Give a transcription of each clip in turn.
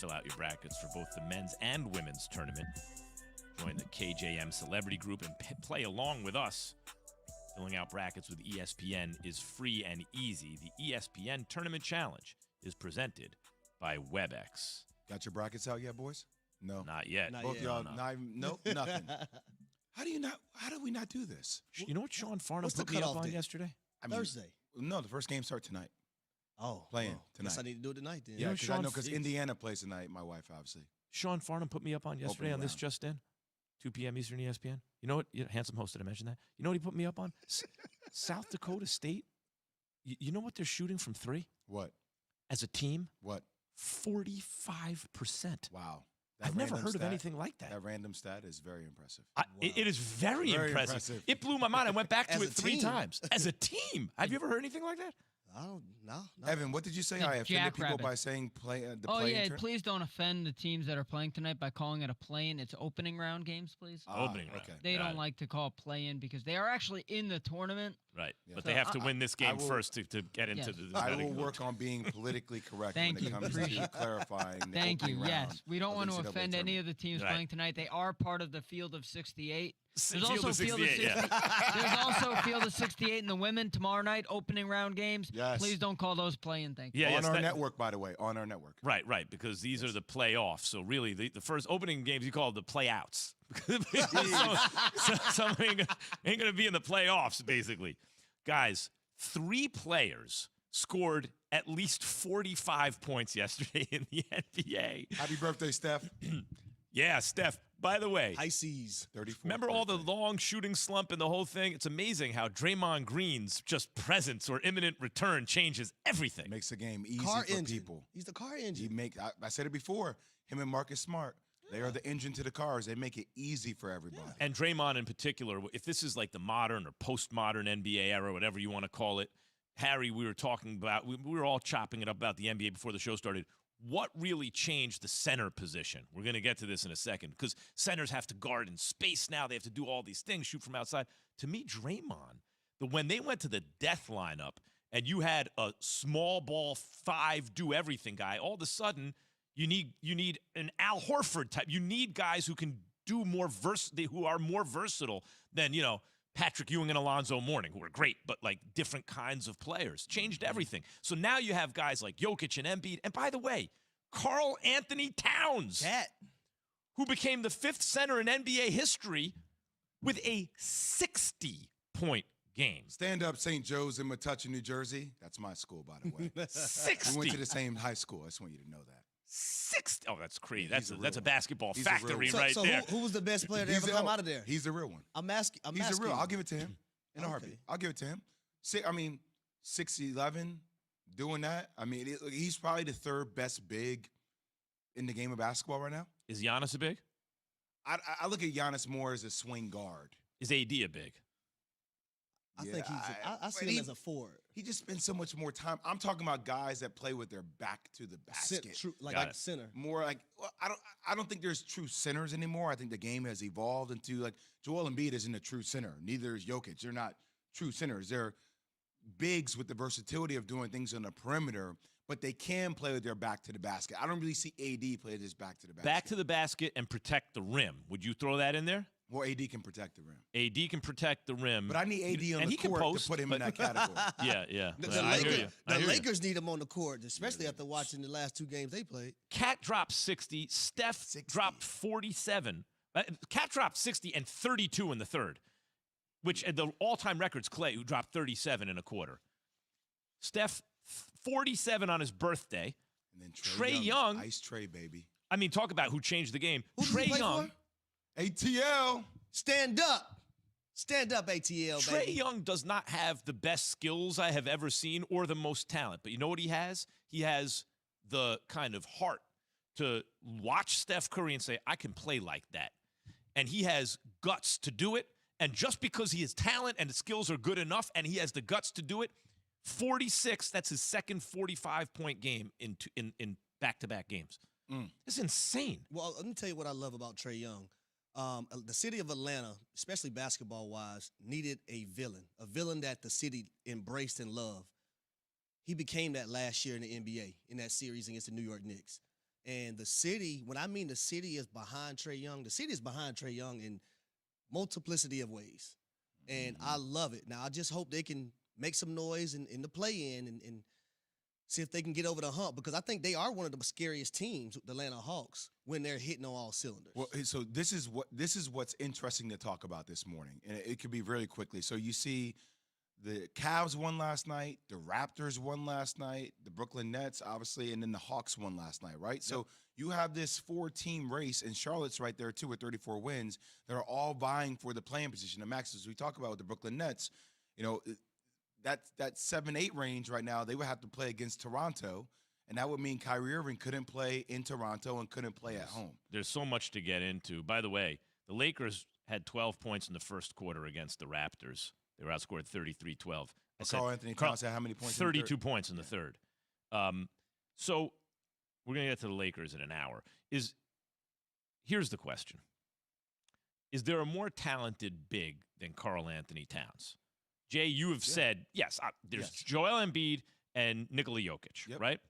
fill out your brackets for both the men's and women's tournament. Join the KJM Celebrity Group and play along with us. Filling out brackets with ESPN is free and easy. The ESPN Tournament Challenge is presented by WebEx. Got your brackets out yet, boys? No. Not yet. Both y'all, nope, nothing. How do we not do this? You know what Sean Farnham What's the put me up cutoff on date? yesterday? Thursday. No, the first game starts tonight. Oh. Playing well, tonight. Guess I need to do it tonight then. Yeah, Sean, because Indiana plays tonight, my wife, obviously. Sean Farnham put me up on yesterday on this round. Just In, 2 p.m. Eastern ESPN. You know what? Handsome host, did I mention that? You know what he put me up on? South Dakota State. You know what they're shooting from three? What? As a team? What? 45%. Wow. I've never heard of anything like that. That random stat is very impressive. It is very impressive. It blew my mind. I went back to it 3 times. As a team. Have you ever heard anything like that? No. Evan, what did you say? The I offended people Jackrabbit. by saying play. Please don't offend the teams that are playing tonight by calling it a play-in. It's opening round games, please. Opening round. Okay. They Got don't it. like to call play-in because they are actually in the tournament. Right. Yeah. But So they have to win this game will- first to get into Yes. the I will betting work on being politically correct Thank when it you. comes to Appreciate- clarifying the Thank you. opening round Yes, we don't of want to NCAA offend any tournament. of the teams Right. playing tonight. They are part of the field of 68. There's Field also of field of 68, 60. There's also field of 68 in the women tomorrow night. Opening round games. Yes. Please don't call those play-in. Thank you. Yeah, On yes, our that- network, by the way. On our network. Right, because these are the playoffs. So really, the first opening games you call the playouts. Someone ain't going to be in the playoffs, basically. Guys, 3 players scored at least 45 points yesterday in the NBA. Happy birthday, Steph. Yeah, Steph. By the way, Ices. 34. remember all the long shooting slump and the whole thing? It's amazing how Draymond Green's just presence or imminent return changes everything. Makes the game easy Car for engine. people. He's the car He engine. I said it before. Him and Marcus Smart. They are the engine to the cars. They make it easy for everybody. And Draymond in particular, if this is like the modern or postmodern NBA era, whatever you want to call it, Harry, we were talking about, we were all chopping it up about the NBA before the show started. What really changed the center position? We're going to get to this in a second because centers have to guard in space now. They have to do all these things, shoot from outside. To me, Draymond, when they went to the death lineup and you had a small ball 5 do everything guy, all of a sudden you need an Al Horford type. You need guys who can do more who are more versatile than, Patrick Ewing and Alonzo Mourning, who are great, but like different kinds of players. Changed everything. So now you have guys like Jokic and Embiid. And by the way, Karl Anthony Towns, Cat. who became the 5th center in NBA history with a 60-point game. Stand up, St. Joe's in Metuchen, New Jersey. That's my school, by the way. 60. We went to the same high school. I just want you to know that. 60. Oh, that's crazy. Yeah, that's he's a a real one. basketball He's a real factory one. right so there. who was the best player to He's ever the- come out of there? He's the real one. I'm asking. He's the real. you. I'll give it to him in a Okay. heartbeat. I'll give it to him. 6'11", doing that. I mean, he's probably the 3rd best big in the game of basketball right now. Is Giannis a big? I look at Giannis more as a swing guard. Is AD a big? I Yeah, think I see him as a forward. He just spends so much more time. I'm talking about guys that play with their back to the basket. Like Got it. center. More like I don't think there's true centers anymore. I think the game has evolved into like Joel Embiid isn't a true center. Neither is Jokic. They're not true centers. They're bigs with the versatility of doing things on the perimeter, but they can play with their back to the basket. I don't really see AD play his back to the basket. Back to the basket and protect the rim. Would you throw that in there? Well, AD can protect the rim. AD can protect the rim. But I need AD on and the he can court post, to put him in but- that category. Yeah. The, Well, I hear you. I hear you. Lakers need him on the court, especially after watching the last 2 games they played. Cat dropped 60. Steph 60. dropped 47. Cat dropped 60 and 32 in the third, which the all-time record's Clay, who dropped 37 in a quarter. Steph, 47 on his birthday. And then Trae Young. Ice Trae, baby. I mean, talk about who changed the game. Who does he Trae play Young. for? ATL. Stand up. Stand up, ATL, Trae baby. Young does not have the best skills I have ever seen or the most talent. But you know what he has? He has the kind of heart to watch Steph Curry and say, I can play like that. And he has guts to do it. And just because he has talent and the skills are good enough and he has the guts to do it, 46, that's his second 45-point game in back-to-back games. It's insane. Well, let me tell you what I love about Trae Young. The city of Atlanta, especially basketball-wise, needed a villain that the city embraced and loved. He became that last year in the NBA in that series against the New York Knicks. And the city, when I mean the city is behind Trae Young, the city is behind Trae Young in multiplicity of ways. And I love it. Now, I just hope they can make some noise in the play-in and see if they can get over the hump, because I think they are one of the scariest teams, the Atlanta Hawks, when they're hitting on all cylinders. Well, so this is what's interesting to talk about this morning, and it could be really quickly. So you see the Cavs won last night, the Raptors won last night, the Brooklyn Nets, obviously, and then the Hawks won last night, right? Yep. So you have this 4-team race, and Charlotte's right there, too, with 34 wins. They're all vying for the playing position. And Max, as we talk about with the Brooklyn Nets, that 7-8 range right now, they would have to play against Toronto, and that would mean Kyrie Irving couldn't play in Toronto and couldn't play at home. There's so much to get into. By the way, the Lakers had 12 points in the first quarter against the Raptors. They were outscored 33-12. Karl Anthony Towns had how many points? 32 points in the third. So we're going to get to the Lakers in an hour. Here's the question. Is there a more talented big than Karl Anthony Towns? Jay, you have said, yes, there's Joel Embiid and Nikola Jokic, right?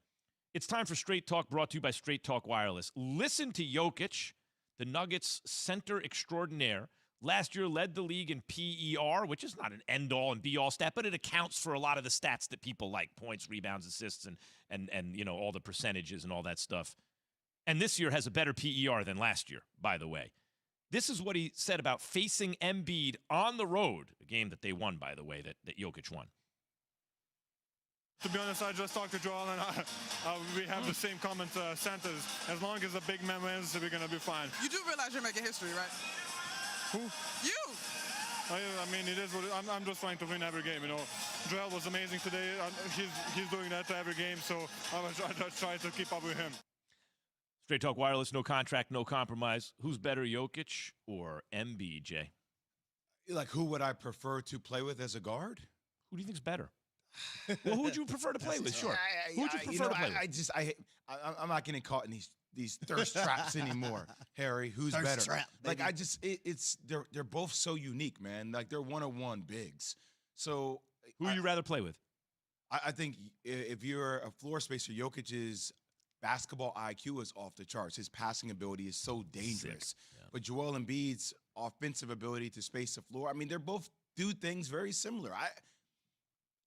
It's time for Straight Talk, brought to you by Straight Talk Wireless. Listen to Jokic, the Nuggets center extraordinaire. Last year led the league in PER, which is not an end-all and be-all stat, but it accounts for a lot of the stats that people like, points, rebounds, assists, and all the percentages and all that stuff. And this year has a better PER than last year, by the way. This is what he said about facing Embiid on the road, a game that they won, by the way, that Jokic won. To be honest, I just talked to Joel, and we have the same comment centers. As long as the big man wins, we're going to be fine. You do realize you're making history, right? Who? You! I mean, it is what I'm just trying to win every game, Joel was amazing today. He's doing that to every game, so I just try to keep up with him. Straight Talk Wireless, no contract, no compromise. Who's better, Jokic or Embiid, Jay? Like, who would I prefer to play with as a guard? Who do you think's better? Well, who would you prefer to play with? Sure. Who would you prefer to play with? I'm not getting caught in these thirst traps anymore, Harry. Who's Thirst better? trap, Like, baby. they're both so unique, man. Like, they're one-on-one bigs. So Who would you rather play with? I think if you're a floor spacer, Jokic's basketball IQ is off the charts. His passing ability is so dangerous. Yeah. But Joel Embiid's offensive ability to space the floor, I mean, they're both do things very similar.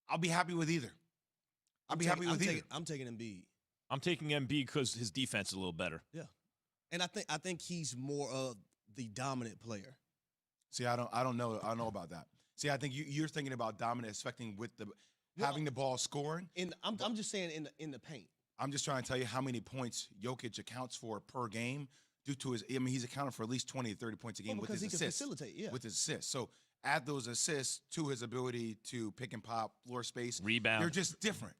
I'll be happy with either. I'm taking Embiid. I'm taking Embiid because his defense is a little better. Yeah, and I think he's more of the dominant player. See, I don't know about that. See, I think you're thinking about dominant affecting with having the ball scoring. I'm just saying in the paint. I'm just trying to tell you how many points Jokic accounts for per game due to he's accounted for at least 20 to 30 points a game with his assists. Because he can facilitate, with his assists. So add those assists to his ability to pick and pop, floor space. Rebound. They're just different.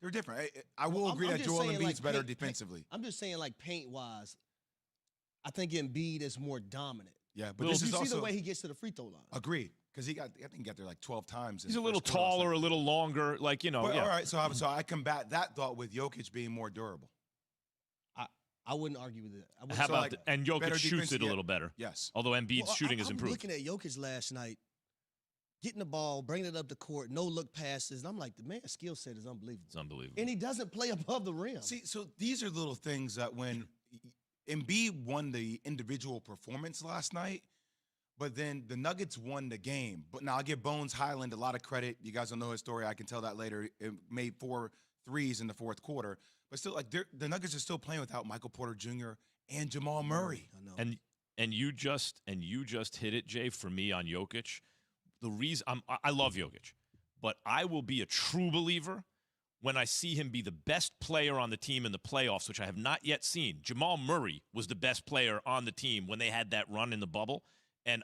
They're different. I will agree that Joel Embiid's better defensively. I'm just saying, like, paint-wise, I think Embiid is more dominant. Yeah, but You this is see also the way he gets to the free throw line. agreed. Because I think he got there like 12 times. He's a little taller, a little longer, but, All right, so I combat that thought with Jokic being more durable. I wouldn't argue with that. How about and Jokic shoots it a little better. Yes. Although Embiid's shooting is improved. Looking at Jokic last night, getting the ball, bringing it up the court, no look passes. And I'm like, the man's skill set is unbelievable. It's unbelievable. And he doesn't play above the rim. See, so these are little things that when Embiid won the individual performance last night, but then the Nuggets won the game. But now I'll give Bones Highland a lot of credit. You guys don't know his story. I can tell that later. It made 4 threes in the fourth quarter. But still, like, the Nuggets are still playing without Michael Porter Jr. and Jamal Murray. I know. And you just hit it, Jay, for me on Jokic. The reason I love Jokic, but I will be a true believer when I see him be the best player on the team in the playoffs, which I have not yet seen. Jamal Murray was the best player on the team when they had that run in the bubble. And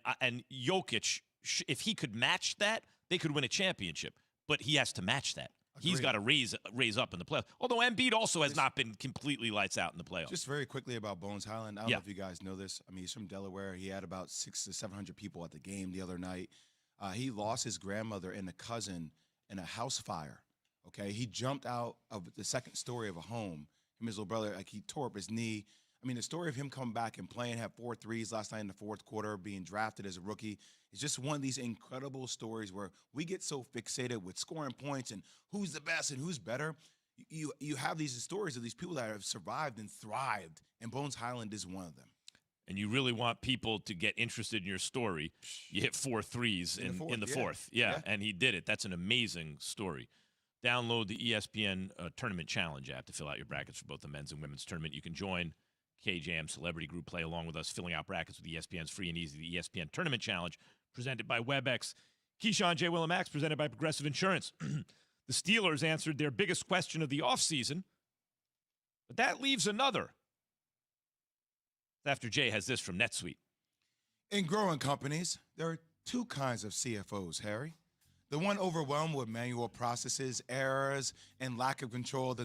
Jokic, if he could match that, they could win a championship. But he has to match that. Agreed. He's got to raise up in the playoffs. Although Embiid also has not been completely lights out in the playoffs. Just very quickly about Bones Highland. I don't know if you guys know this. I mean, he's from Delaware. He had about 600 to 700 people at the game the other night. He lost his grandmother and a cousin in a house fire. Okay, he jumped out of the second story of a home. Him and his little brother, like, he tore up his knee. I mean, the story of him coming back and playing, had 4 threes last night in the fourth quarter, being drafted as a rookie, is just one of these incredible stories where we get so fixated with scoring points and who's the best and who's better. you have these stories of these people that have survived and thrived, and Bones Highland is one of them. And you really want people to get interested in your story, you hit 4 threes in the fourth. Yeah, and he did it. That's an amazing story. Download the ESPN Tournament Challenge app to fill out your brackets for both the men's and women's tournament. You can join KJM Celebrity Group Play along with us, filling out brackets with ESPN's free and easy. The ESPN Tournament Challenge, presented by WebEx. Keyshawn, J. Will, and Max, presented by Progressive Insurance. The Steelers answered their biggest question of the offseason, but that leaves another. After Jay has this from NetSuite. In growing companies, there are two kinds of CFOs, Harry. The one overwhelmed with manual processes, errors, and lack of control of the